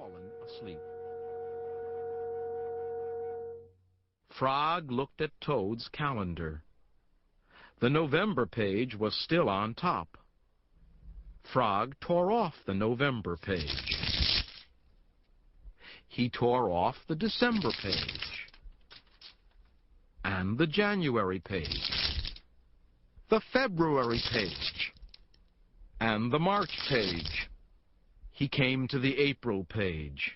fallen asleep. Frog looked at Toad's calendar. The November page was still on top. Frog tore off the November page. He tore off the December page and the January page, the February page, and the March page. He came to the April page.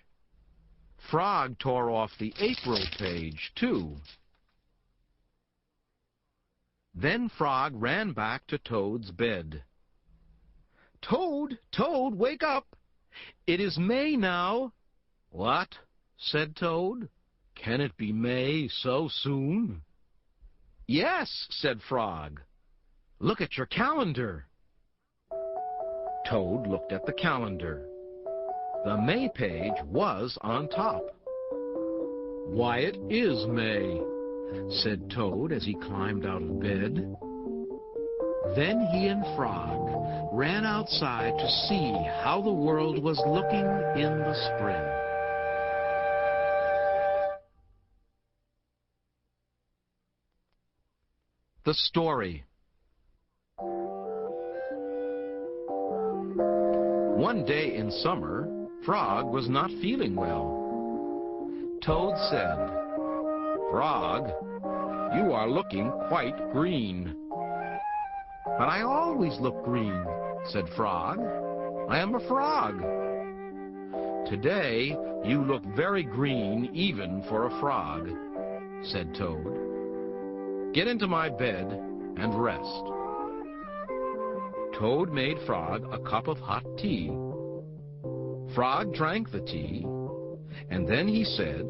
Frog tore off the April page, too. Then Frog ran back to Toad's bed. "Toad, Toad, wake up! It is May now." "What?" said Toad. "Can it be May so soon?" "Yes," said Frog. "Look at your calendar." Toad looked at the calendar. The May page was on top. "Why, it is May," said Toad as he climbed out of bed. Then he and Frog ran outside to see how the world was looking in the spring. The story. One day in summer, Frog was not feeling well. Toad said, "Frog, you are looking quite green." "But I always look green," said Frog. "I am a frog." "Today you look very green even for a frog," said Toad. "Get into my bed and rest." Toad made Frog a cup of hot tea. Frog drank the tea, and then he said,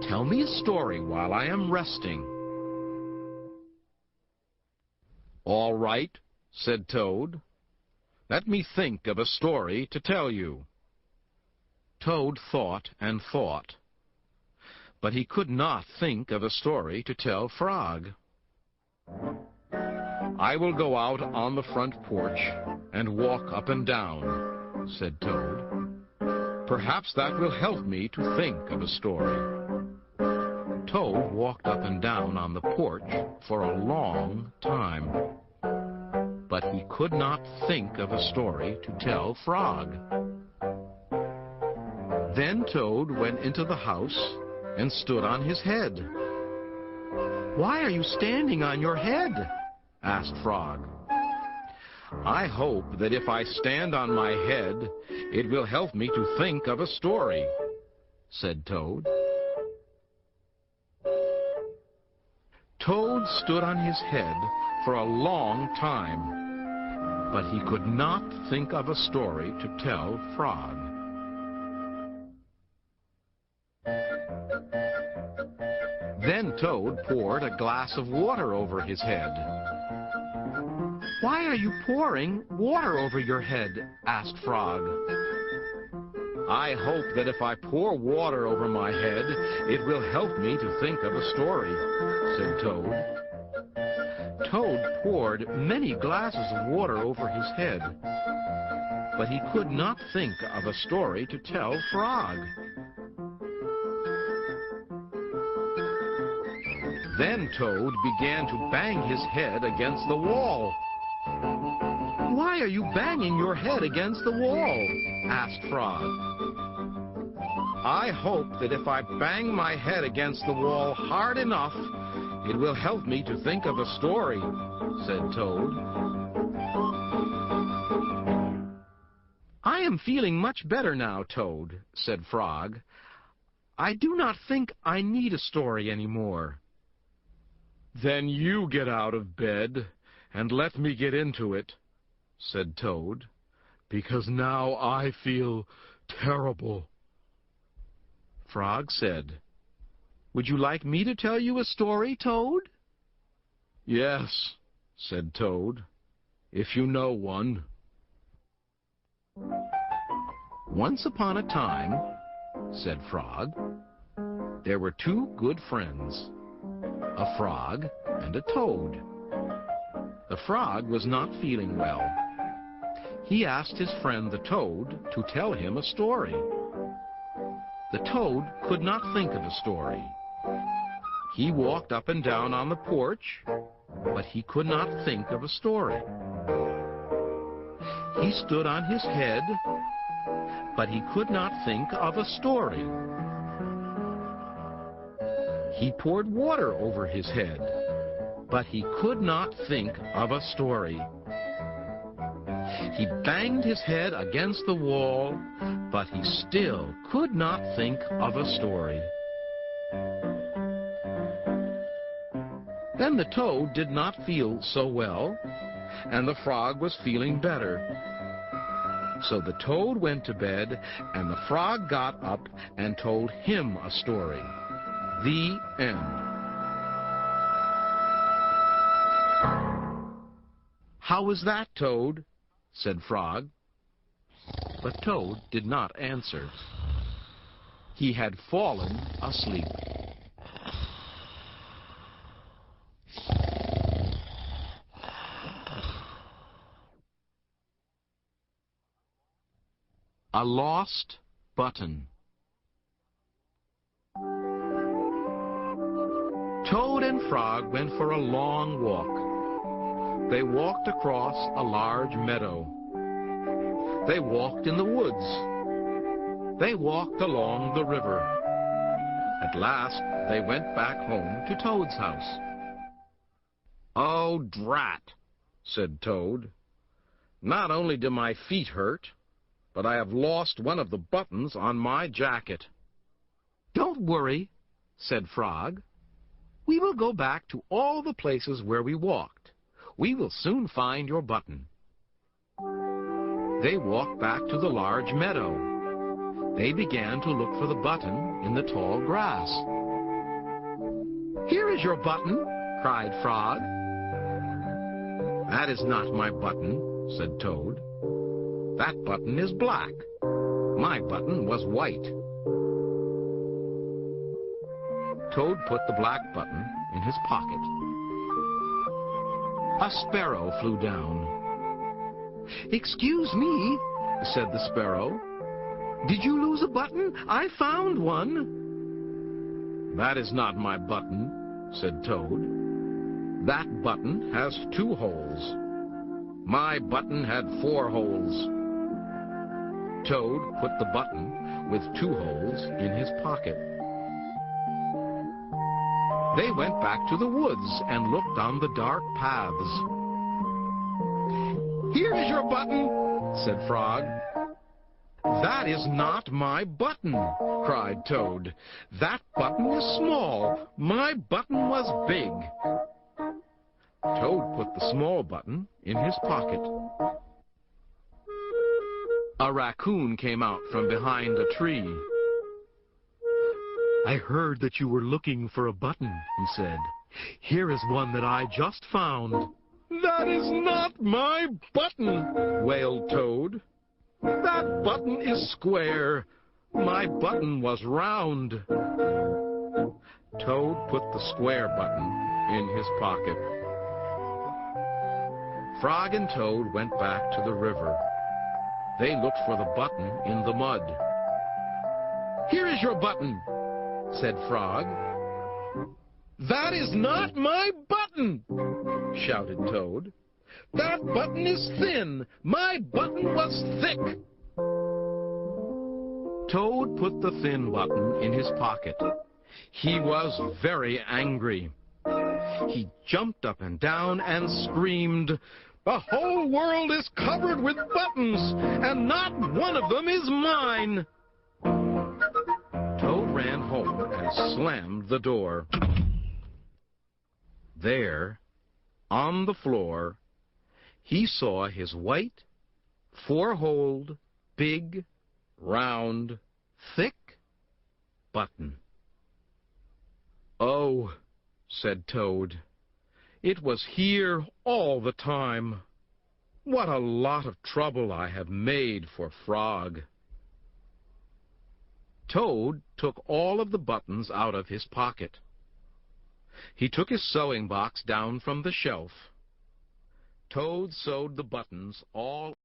"Tell me a story while I am resting." "All right," said Toad. "Let me think of a story to tell you." Toad thought and thought, but he could not think of a story to tell Frog. "I will go out on the front porch and walk up and down," said Toad. "Perhaps that will help me to think of a story." Toad walked up and down on the porch for a long time, but he could not think of a story to tell Frog. Then Toad went into the house and stood on his head. "Why are you standing on your head?" asked Frog. "I hope that if I stand on my head, it will help me to think of a story," said Toad. Toad stood on his head for a long time, but he could not think of a story to tell Frog. Then Toad poured a glass of water over his head. "Why are you pouring water over your head?" asked Frog. "I hope that if I pour water over my head, it will help me to think of a story," said Toad. Toad poured many glasses of water over his head, but he could not think of a story to tell Frog. Then Toad began to bang his head against the wall. "Why are you banging your head against the wall?" asked Frog. "I hope that if I bang my head against the wall hard enough, it will help me to think of a story," said Toad. "I am feeling much better now, Toad," said Frog. "I do not think I need a story anymore." "Then you get out of bed and let me get into it," said Toad, "because now I feel terrible." Frog said, "Would you like me to tell you a story, Toad?" "Yes," said Toad, "if you know one." "Once upon a time," said Frog, "there were two good friends, a frog and a toad. The frog was not feeling well. he asked his friend the toad to tell him a story. The toad could not think of a story. He walked up and down on the porch, but he could not think of a story. He stood on his head, but he could not think of a story. He poured water over his head, but he could not think of a story. He banged his head against the wall, but he still could not think of a story. Then the toad did not feel so well, and the frog was feeling better. So the toad went to bed, and the frog got up and told him a story. The end. "How was that, Toad?" said Frog. But Toad did not answer. He had fallen asleep. A lost button. Toad and Frog went for a long walk. They walked across a large meadow. They walked in the woods. They walked along the river. At last, they went back home to Toad's house. "Oh, drat," said Toad. "Not only do my feet hurt, but I have lost one of the buttons on my jacket." "Don't worry," said Frog. "We will go back to all the places where we walked. We will soon find your button." They walked back to the large meadow. They began to look for the button in the tall grass. "Here is your button," cried Frog. "That is not my button," said Toad. "That button is black. My button was white." Toad put the black button in his pocket. A sparrow flew down. "Excuse me," said the sparrow. "Did you lose a button? I found one." "That is not my button," said Toad. "That button has 2 holes. My button had 4 holes." Toad put the button with 2 holes in his pocket. They went back to the woods and looked on the dark paths. "Here is your button," said Frog. "That is not my button," cried Toad. "That button is small. My button was big." Toad put the small button in his pocket. A raccoon came out from behind a tree. "I heard that you were looking for a button," he said. "Here is one that I just found." "That is not my button," wailed Toad. "That button is square. My button was round." Toad put the square button in his pocket. Frog and Toad went back to the river. They looked for the button in the mud. "Here is your button," said Frog. "That is not my button," shouted Toad. "That button is thin. My button was thick." Toad put the thin button in his pocket. He was very angry. He jumped up and down and screamed, "The whole world is covered with buttons, and not one of them is mine." Toad ran home and slammed the door. There, on the floor, he saw his white, 4-holed, big, round, thick button. "Oh," said Toad, "it was here all the time. What a lot of trouble I have made for Frog." Toad took all of the buttons out of his pocket. He took his sewing box down from the shelf. Toad sewed the buttons all